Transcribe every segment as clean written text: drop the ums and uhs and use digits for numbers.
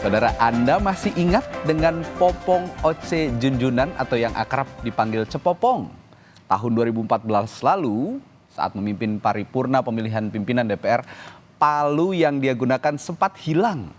Saudara, Anda masih ingat dengan Popong Oce Junjunan atau yang akrab dipanggil Cepopong? Tahun 2014 lalu, saat memimpin paripurna pemilihan pimpinan DPR, palu yang dia gunakan sempat hilang.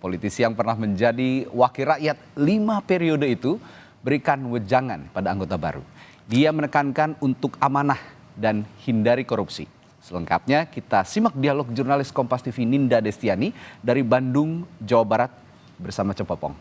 Politisi yang pernah menjadi wakil rakyat 5 periode itu berikan wejangan pada anggota baru. Dia menekankan untuk amanah dan hindari korupsi. Selengkapnya kita simak dialog jurnalis Kompas TV Ninda Destiani dari Bandung, Jawa Barat bersama Cepopong.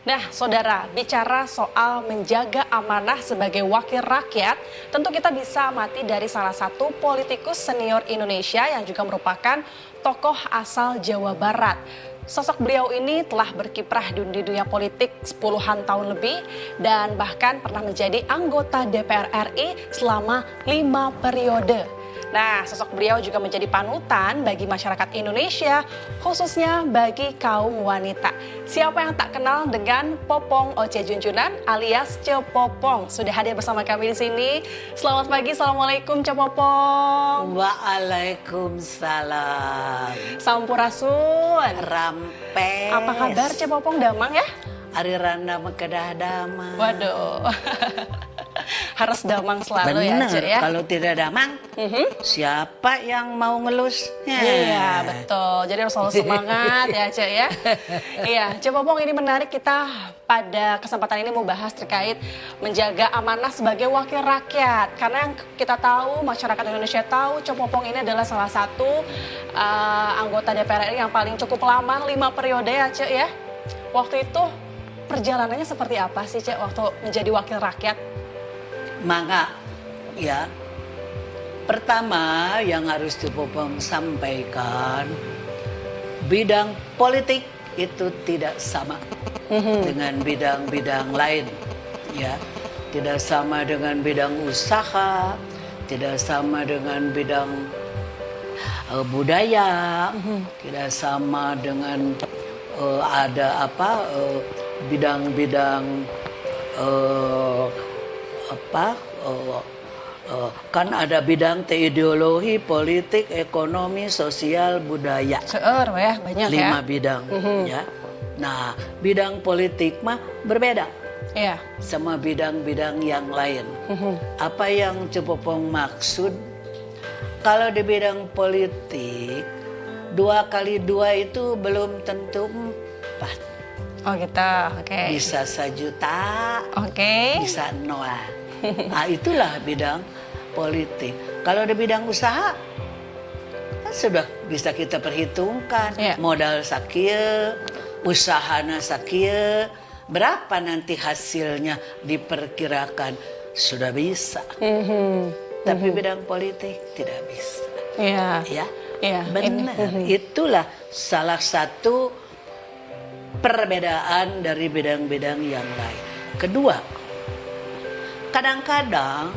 Nah, saudara, bicara soal menjaga amanah sebagai wakil rakyat, tentu kita bisa amati dari salah satu politikus senior Indonesia yang juga merupakan tokoh asal Jawa Barat. Sosok beliau ini telah berkiprah di dunia politik puluhan tahun lebih dan bahkan pernah menjadi anggota DPR RI selama 5 periode. Nah, sosok beliau juga menjadi panutan bagi masyarakat Indonesia, khususnya bagi kaum wanita. Siapa yang tak kenal dengan Popong Oce Junjunan alias Cepopong? Sudah hadir bersama kami di sini. Selamat pagi, Assalamualaikum Cepopong. Waalaikumsalam. Sampurasun. Rampes. Apa kabar Cepopong, damang ya? Ari randa kedah damang. Waduh. Harus damang selalu Bener, ya, Cek ya. kalau tidak damang, siapa yang mau ngelusnya? Iya, betul. Jadi harus selalu semangat ya, Cek ya. Iya, Cepopong, ini menarik, kita pada kesempatan ini mau bahas terkait menjaga amanah sebagai wakil rakyat. Karena yang kita tahu, masyarakat Indonesia tahu, Cepopong ini adalah salah satu anggota DPR RI yang paling cukup lama, 5 periode ya, Cek ya. Waktu itu perjalanannya seperti apa sih, Cek, waktu menjadi wakil rakyat? Maka, ya, pertama yang harus Cepopong sampaikan, bidang politik itu tidak sama dengan bidang-bidang lain, ya, tidak sama dengan bidang usaha, tidak sama dengan bidang budaya, tidak sama dengan bidang-bidang kan ada bidang ideologi, politik, ekonomi, sosial, budaya. Seueur ya, banyak 5 ya. bidang ya. Nah, bidang politik mah berbeda Iya. sama bidang-bidang yang lain. Apa yang Cepopong maksud? Kalau di bidang politik 2 kali 2 itu belum tentu 4. Oh gitu, oke. Bisa 1 juta, Oke. bisa 0. Nah, itulah bidang politik. Kalau di bidang usaha, kan sudah bisa kita perhitungkan. Iya. Modal sakieu, usahana sakieu, berapa nanti hasilnya diperkirakan, sudah bisa. Tapi bidang politik tidak bisa. Iya. Ya, Iya. benar. Itulah salah satu perbedaan dari bidang-bidang yang lain. Kedua, kadang-kadang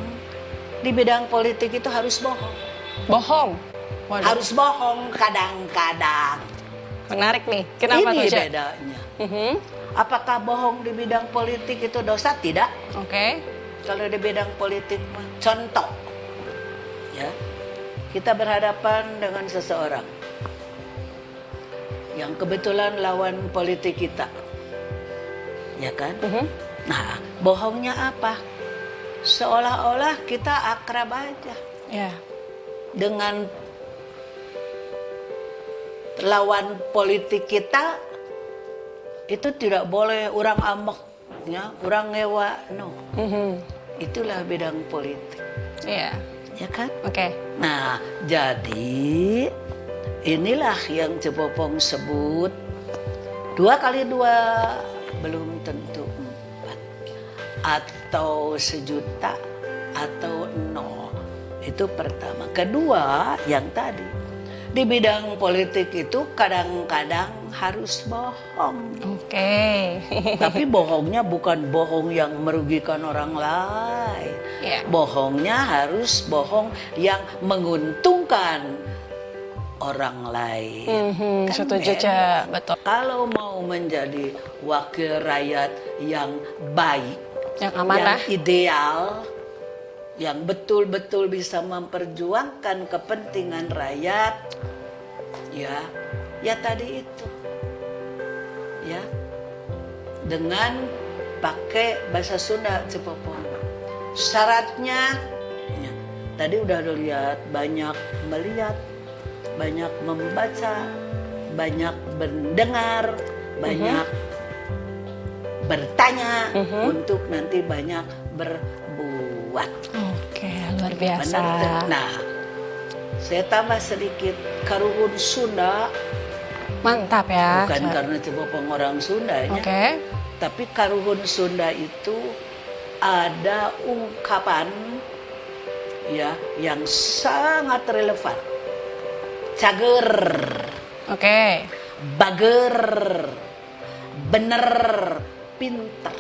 di bidang politik itu harus bohong. Bohong. Waduh. Harus bohong kadang-kadang. Menarik nih. Kenapa Ini tuh, Cek? bedanya. Apakah bohong di bidang politik itu dosa? Tidak. Oke. Kalau di bidang politik, contoh, ya, kita berhadapan dengan seseorang yang kebetulan lawan politik kita, ya kan? Nah, bohongnya apa? Seolah-olah kita akrab aja Ya. dengan lawan politik kita. Itu tidak boleh orang ambek, ya, orang ngewa, no. Itulah bidang politik, Iya. ya kan? Oke. Nah, jadi inilah yang Cepopong sebut 2 kali 2 belum tentu 4. Atau 1 juta atau 0. Itu pertama. Kedua, yang tadi, di bidang politik itu kadang-kadang harus bohong. Oke. Tapi bohongnya bukan bohong yang merugikan orang lain. Iya. Bohongnya harus bohong yang menguntungkan orang lain. Kan Setuju, beda. Cek. Betul. Kalau mau menjadi wakil rakyat yang baik, Yang amanah. yang ideal, yang betul-betul bisa memperjuangkan kepentingan rakyat, ya Ya tadi itu, ya, dengan pakai bahasa Sunda Cepopong. Syaratnya, ya, tadi udah lihat, banyak melihat, banyak membaca, banyak mendengar, banyak bertanya, untuk nanti banyak berbuat. Oke, luar biasa. Benar. Nah, saya tambah sedikit karuhun Sunda. Mantap ya. Bukan karena Cepopong orang Sundanya, Oke. tapi karuhun Sunda itu ada ungkapan ya yang sangat relevan. Cager, Oke. bager, bener, pinter.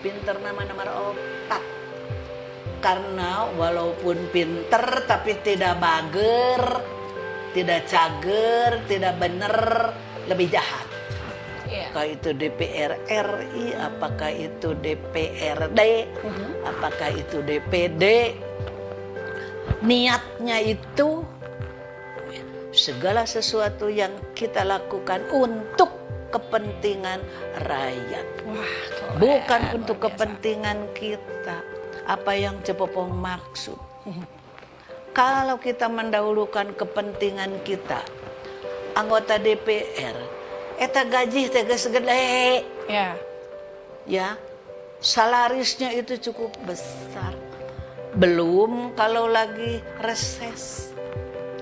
Pinter nama-nama opat. Karena walaupun pinter tapi tidak bager, tidak cager, tidak bener, lebih jahat. Iya. Apakah itu DPR RI, apakah itu DPRD, apakah itu DPD. Niatnya itu segala sesuatu yang kita lakukan untuk kepentingan rakyat. Wah, keren, Bukan luar untuk biasa. kepentingan kita. Apa yang Cepopong maksud. Kalau kita mendahulukan kepentingan kita, anggota DPR, eta gaji tegas gede, Ya. ya, salarisnya itu cukup besar. Belum kalau lagi reses.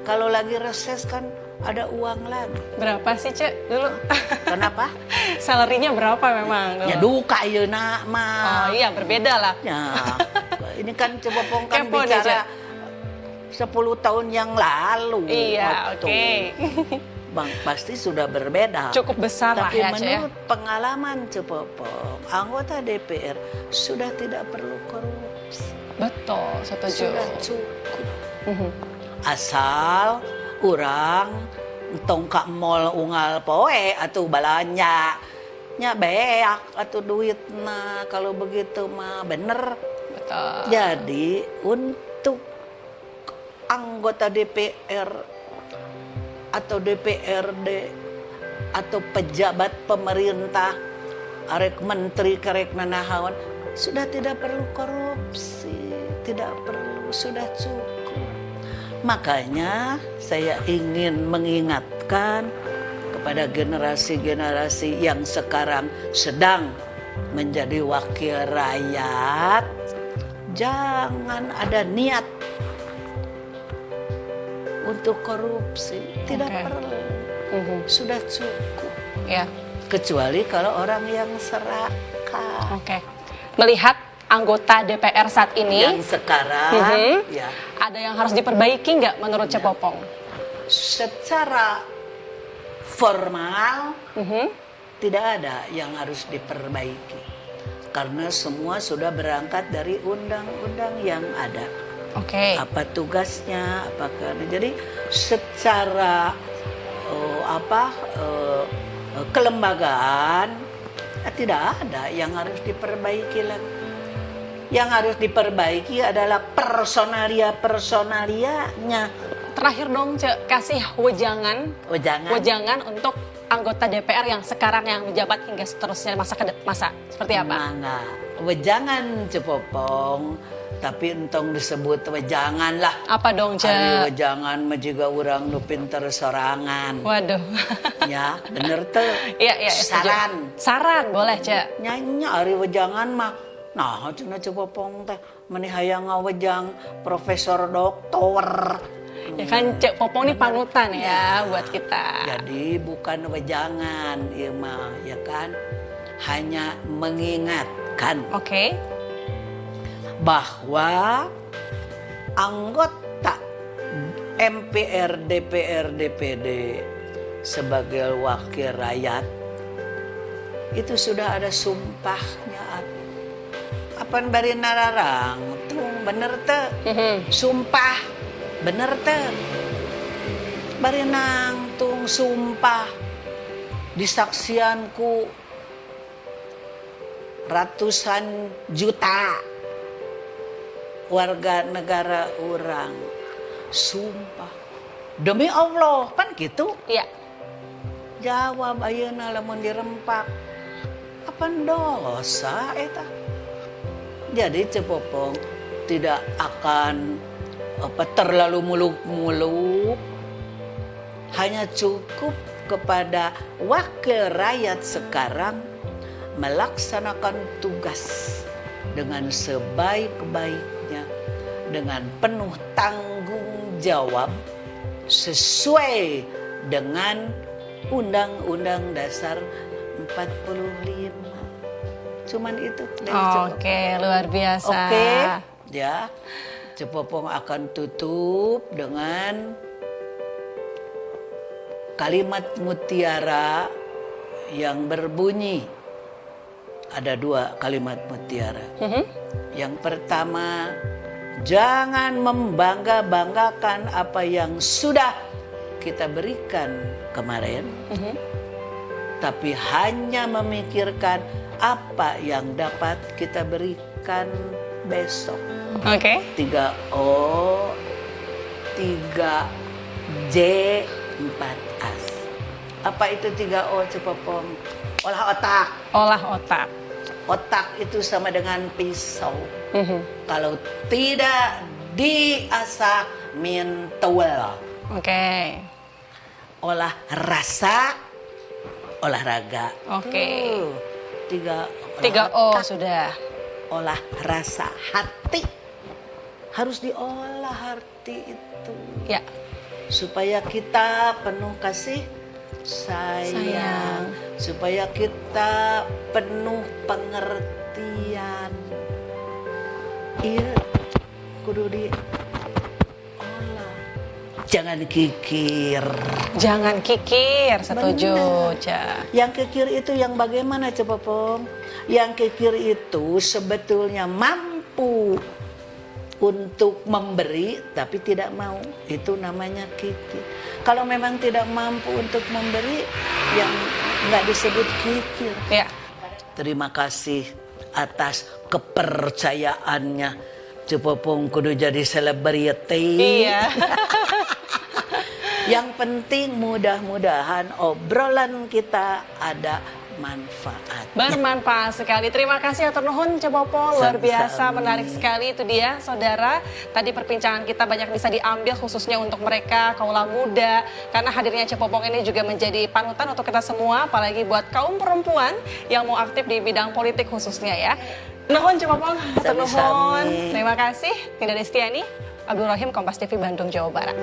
Kalau lagi reses kan ada uang lagi. Berapa sih, Cek, dulu? Kenapa? Salarinya berapa memang? Ya dulu? duka ya nak mah. Oh iya, berbeda lah. Ya, ini kan Cepopong kan Kepo nih, bicara 10 tahun yang lalu. Iya, waktu. oke. Bang, pasti sudah berbeda. Cukup besar lah Tapi ya, Cek. menurut pengalaman Cepopong, anggota DPR sudah tidak perlu korupsi. Betul, setuju. Sudah cukup. Asal orang tong ka mall unggal poe atau balanya nya beak atau duitna, kalau begitu mah bener. Betul. Jadi untuk anggota DPR atau DPRD atau pejabat pemerintah, arek menteri karek nanahawan, sudah tidak perlu korupsi, tidak perlu, sudah cukup. Makanya saya ingin mengingatkan kepada generasi-generasi yang sekarang sedang menjadi wakil rakyat, jangan ada niat untuk korupsi, tidak Oke. perlu, sudah cukup. Ya. Kecuali kalau orang yang serakah, Oke. Melihat anggota DPR saat ini, yang sekarang ya ada yang harus diperbaiki nggak menurut Cepopong? secara formal tidak ada yang harus diperbaiki karena semua sudah berangkat dari undang-undang yang ada. Oke. Apa tugasnya, apakah jadi secara kelembagaan tidak ada yang harus diperbaiki lagi. Yang harus diperbaiki adalah personalianya. Terakhir dong, Cek, kasih wejangan untuk anggota DPR yang sekarang yang menjabat hingga seterusnya masa seperti apa? Mangga. Wejangan Cepopong, tapi entong disebut wejangan lah. Apa dong, Ari Cek? wejangan mah juga urang nu pinter sorangan. Waduh. Ya, bener tuh. Iya, setuju. Saran boleh, Cek. Nyanyi ari wejangan mah. Nah, cenah Cepopong teh meni hayang ngawejang profesor doktor. Ya kan Cek Popong ini panutan ya buat kita. Jadi bukan wejangan, ya mah, ya kan? Hanya mengingatkan Oke. bahwa anggota MPR, DPR, DPD sebagai wakil rakyat itu sudah ada sumpahnya. Apaan bari nararang tung bener teh sumpah bener teh bari nang tung sumpah disaksianku ratusan juta warga negara orang sumpah Demi Allah, kan gitu. Iya. Jawab ayeuna lamun dirempak. Apa dosa eta? Jadi Cepopong tidak akan terlalu muluk-muluk. Hanya cukup kepada wakil rakyat sekarang melaksanakan tugas dengan sebaik-baiknya, dengan penuh tanggung jawab sesuai dengan Undang-Undang Dasar 45. Cuman itu dari Cepopong. Oke, luar biasa. Oke, ya. Cepopong akan tutup dengan kalimat mutiara yang berbunyi. Ada 2 kalimat mutiara. Yang pertama, jangan membangga-banggakan apa yang sudah kita berikan kemarin, tapi hanya memikirkan apa yang dapat kita berikan besok. Oke. 3O, 3J, 4As. Apa itu 3O, Cepopong? Olah otak. Olah otak. Otak itu sama dengan pisau. Kalau tidak diasah mintuel. Oke. Olah rasa, olahraga. Oke. 3 O sudah. Olah rasa hati. Harus diolah hati itu. Ya. Supaya kita penuh kasih sayang. Supaya kita penuh pengertian. Iya, kudu diolah. Jangan kikir. Jangan kikir, setuju. Benar. Ca. Yang kikir itu yang bagaimana, Cepopong? Yang kikir itu sebetulnya mampu untuk memberi tapi tidak mau. Itu namanya kikir. Kalau memang tidak mampu untuk memberi, yang nggak disebut kikir. Ya. Terima kasih atas kepercayaannya. Cepopong kudu jadi selebriti. Iya. Yang penting mudah-mudahan obrolan kita ada manfaat. Bermanfaat sekali. Terima kasih Atur Nuhun Cepopong, luar biasa, Sami-sami. menarik sekali itu dia saudara. Tadi perbincangan kita banyak bisa diambil khususnya untuk mereka kaula muda, karena hadirnya Cepopong ini juga menjadi panutan untuk kita semua, apalagi buat kaum perempuan yang mau aktif di bidang politik khususnya ya. Nuhun Cepopong, Atur Nuhun. Sami-sami. Terima kasih. Ninda Destiani, Abdul Rahim, Kompas TV Bandung, Jawa Barat.